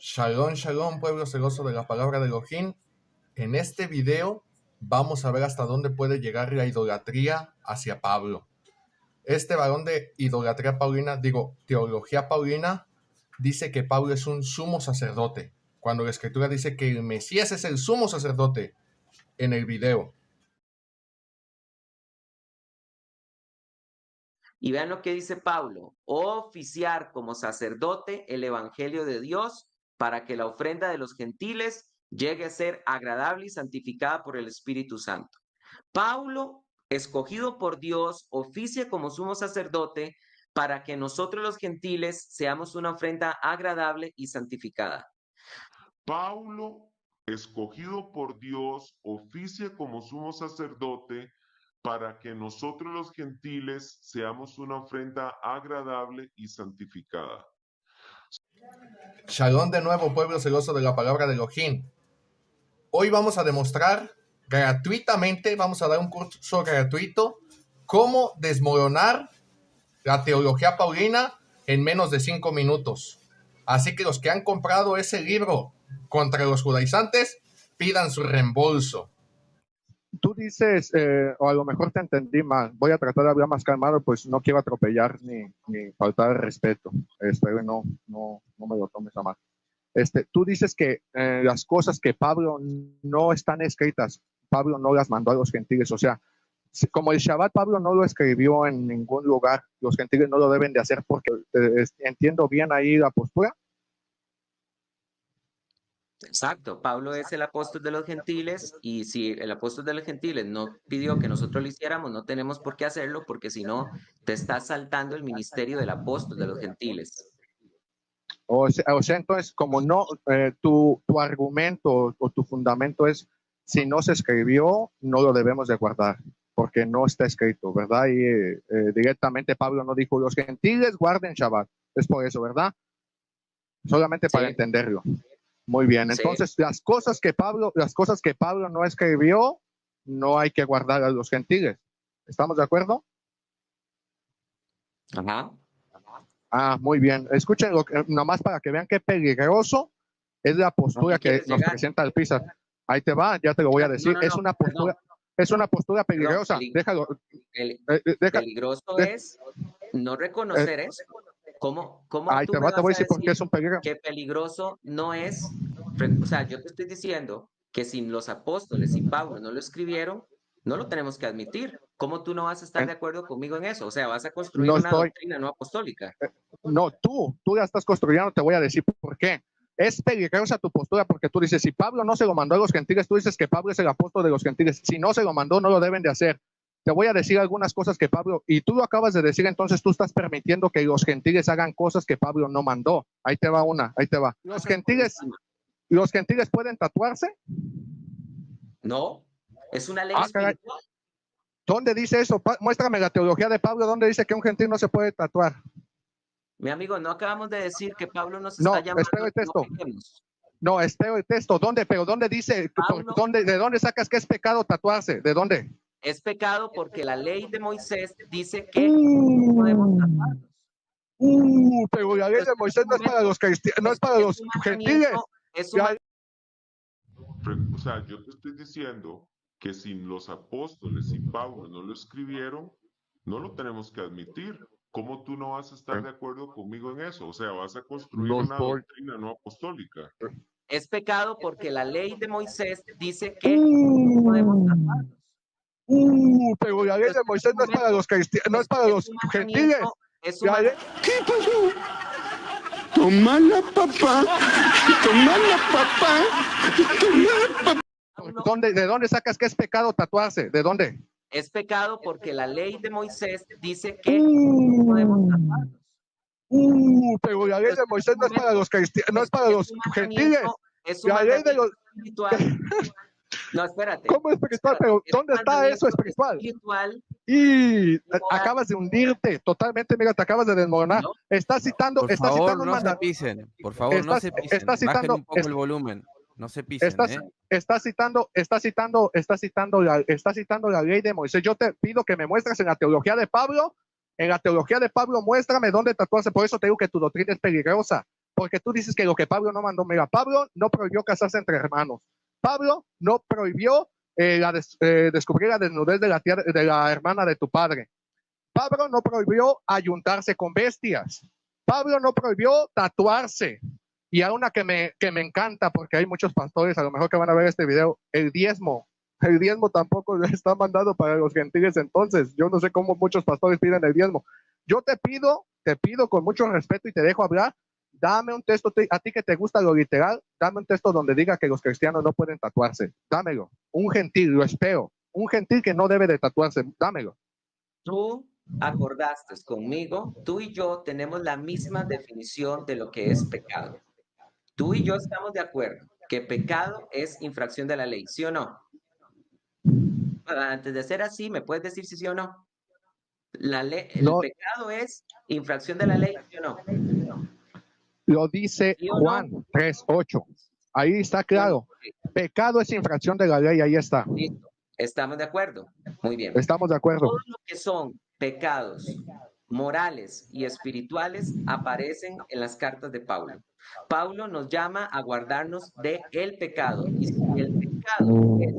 Shalom, shalom, pueblo celoso de la palabra de Elohim. En este video vamos a ver hasta dónde puede llegar la idolatría hacia Pablo. Este varón de idolatría paulina, teología paulina, dice que Pablo es un sumo sacerdote, cuando la escritura dice que el Mesías es el sumo sacerdote en el video. Y vean lo que dice Pablo: oficiar como sacerdote el evangelio de Dios para que la ofrenda de los gentiles llegue a ser agradable y santificada por el Espíritu Santo. Pablo, escogido por Dios, oficia como sumo sacerdote para que nosotros los gentiles seamos una ofrenda agradable y santificada. Pablo, escogido por Dios, oficia como sumo sacerdote para que nosotros los gentiles seamos una ofrenda agradable y santificada. Shalom de nuevo, pueblo celoso de la palabra de Elohim. Hoy vamos a demostrar gratuitamente, vamos a dar un curso gratuito, cómo desmoronar la teología paulina en menos de 5 minutos. Así que los que han comprado ese libro contra los judaizantes, pidan su reembolso. Tú dices, o a lo mejor te entendí mal, voy a tratar de hablar más calmado, pues no quiero atropellar ni faltar el respeto. No me lo tomes a mal. Tú dices que las cosas que Pablo no están escritas, Pablo no las mandó a los gentiles, o sea, como el Shabbat Pablo no lo escribió en ningún lugar, los gentiles no lo deben de hacer porque entiendo bien ahí la postura. Exacto, Pablo es el apóstol de los gentiles y si el apóstol de los gentiles no pidió que nosotros lo hiciéramos, no tenemos por qué hacerlo porque si no, te estás saltando el ministerio del apóstol de los gentiles. O sea, entonces, como no, tu argumento o tu fundamento es, si no se escribió, no lo debemos de guardar, porque no está escrito, ¿verdad? Y directamente Pablo no dijo, los gentiles guarden Shabbat. Es por eso, ¿verdad? Solamente para entenderlo. Muy bien, entonces las cosas que Pablo no escribió, no hay que guardar a los gentiles. ¿Estamos de acuerdo? Ajá. Ah, muy bien. Escuchen, nomás para que vean qué peligroso es la postura que nos presenta el PISA. Ahí te va, ya te lo voy a decir. Es una postura peligrosa. Déjalo. Peligroso es no reconocer eso. ¿Cómo ahí te va, te voy a decir por qué es un peligro. Que peligroso no es? O sea, yo te estoy diciendo que si los apóstoles y Pablo no lo escribieron, no lo tenemos que admitir. ¿Cómo tú no vas a estar de acuerdo conmigo en eso? O sea, vas a construir una doctrina no apostólica. No, tú la estás construyendo, te voy a decir por qué. Es peligrosa tu postura porque tú dices, si Pablo no se lo mandó a los gentiles, tú dices que Pablo es el apóstol de los gentiles. Si no se lo mandó, no lo deben de hacer. Te voy a decir algunas cosas que Pablo, y tú lo acabas de decir, entonces tú estás permitiendo que los gentiles hagan cosas que Pablo no mandó. Ahí te va una, ahí te va. ¿Los gentiles pueden tatuarse? No, es una ley espiritual. ¿Dónde dice eso? Muéstrame la teología de Pablo, ¿dónde dice que un gentil no se puede tatuar? Mi amigo, no acabamos de decir que Pablo nos está llamando. Espero el texto. No, espero el texto. ¿Dónde? Pero ¿dónde dice? ¿De dónde sacas que es pecado tatuarse? ¿De dónde? Es pecado porque la ley de Moisés dice que no podemos tatuarnos. Pero la ley de Moisés no es para los cristianos, no es para los gentiles. O sea, yo te estoy diciendo que si los apóstoles y Pablo no lo escribieron, no lo tenemos que admitir. ¿Cómo tú no vas a estar de acuerdo conmigo en eso? O sea, vas a construir una doctrina no apostólica. Es pecado porque la ley de Moisés dice que no podemos tatuarnos. Pero la ley de Moisés no es para los cristianos, no es para los gentiles. ¿Qué pasó? Tómala, papá. Tómala, papá. Tómala, papá. ¿De dónde sacas que es pecado tatuarse? ¿De dónde? Es pecado porque la ley de Moisés dice que no podemos tatuarnos. Pero la ley de Moisés no es para los cristianos, no es para los gentiles. La ley de los... No, espérate. ¿Cómo es espiritual? Pero ¿dónde está eso espiritual? Y acabas de hundirte totalmente, mira, te acabas de desmoronar. ¿No? Estás citando, por estás favor, citando no se pisen, por favor, no se pisen. Bajen un poco el volumen. No se pisen, está citando la ley de Moisés. Yo te pido que me muestres en la teología de Pablo. En la teología de Pablo, muéstrame dónde tatuarse. Por eso te digo que tu doctrina es peligrosa. porque tú dices que lo que Pablo no mandó, mira, Pablo no prohibió casarse entre hermanos. Pablo no prohibió descubrir la desnudez de la hermana de tu padre. Pablo no prohibió ayuntarse con bestias. Pablo no prohibió tatuarse. Y a una que me encanta, porque hay muchos pastores, a lo mejor que van a ver este video, el diezmo. El diezmo tampoco está mandado para los gentiles, entonces yo no sé cómo muchos pastores piden el diezmo. Yo te pido con mucho respeto y te dejo hablar, dame un texto, a ti que te gusta lo literal, dame un texto donde diga que los cristianos no pueden tatuarse, dámelo. Un gentil, lo espero, un gentil que no debe de tatuarse, dámelo. Tú acordaste conmigo, tú y yo tenemos la misma definición de lo que es pecado. Tú y yo estamos de acuerdo que pecado es infracción de la ley, ¿sí o no? Antes de ser así, ¿me puedes decir si sí o no? El pecado es infracción de la ley, ¿sí o no? Lo dice ¿sí Juan 3:8. Ahí está claro. Pecado es infracción de la ley, ahí está. Listo. Estamos de acuerdo. Muy bien. Estamos de acuerdo. Todo lo que son pecados morales y espirituales aparecen en las cartas de Pablo. Pablo nos llama a guardarnos del pecado. Y si el pecado es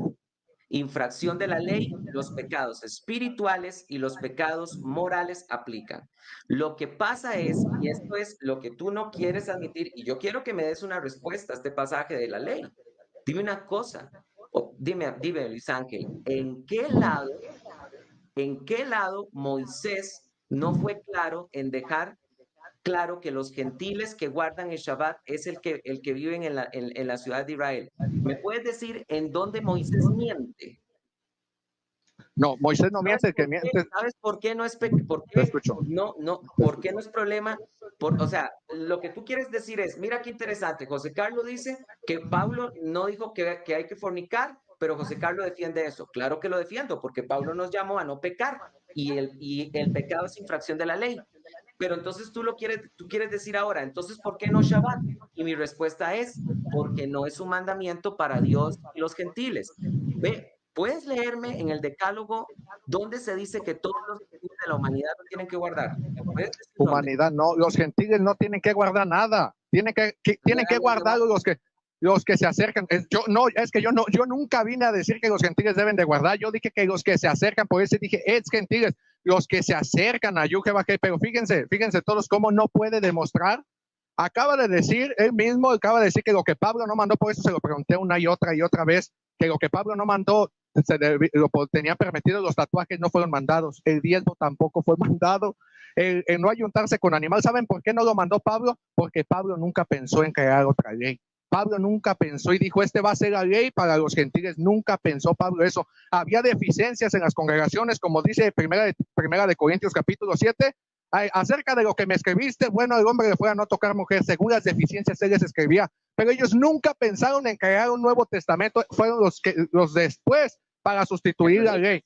infracción de la ley, los pecados espirituales y los pecados morales aplican. Lo que pasa es, y esto es lo que tú no quieres admitir, y yo quiero que me des una respuesta a este pasaje de la ley. Dime una cosa, dime Luis Ángel, ¿en qué lado Moisés no fue claro en dejar claro que los gentiles que guardan el Shabbat es el que viven en la ciudad de Israel? ¿Me puedes decir en dónde Moisés miente? No, Moisés no miente, que miente. ¿Sabes por qué no es ¿por qué no es problema? O sea, lo que tú quieres decir es, mira qué interesante, José Carlos dice que Pablo no dijo que hay que fornicar, pero José Carlos defiende eso. Claro que lo defiendo, porque Pablo nos llamó a no pecar y el pecado es infracción de la ley. Pero entonces tú quieres decir ahora, entonces ¿por qué no Shabbat? Y mi respuesta es, porque no es un mandamiento para Dios y los gentiles. Ve, ¿puedes leerme en el Decálogo donde se dice que todos los gentiles de la humanidad no tienen que guardar? Humanidad, no, los gentiles no tienen que guardar nada. Tienen que guardar los que se acercan. Yo nunca vine a decir que los gentiles deben de guardar. Yo dije que los que se acercan, por eso dije, gentiles, los que se acercan a Yuheva, pero fíjense todos cómo no puede demostrar. Él mismo acaba de decir que lo que Pablo no mandó, por eso se lo pregunté una y otra vez, que lo que Pablo no mandó, lo tenía permitido, los tatuajes no fueron mandados, el diezmo tampoco fue mandado, el no ayuntarse con animal. ¿Saben por qué no lo mandó Pablo? Porque Pablo nunca pensó en crear otra ley. Pablo nunca pensó y dijo, va a ser la ley para los gentiles. Nunca pensó Pablo eso. Había deficiencias en las congregaciones, como dice primera de Corintios capítulo 7, acerca de lo que me escribiste, bueno, el hombre le fuera a no tocar mujer, según las deficiencias él les escribía, pero ellos nunca pensaron en crear un nuevo testamento, fueron los después para sustituir la ley.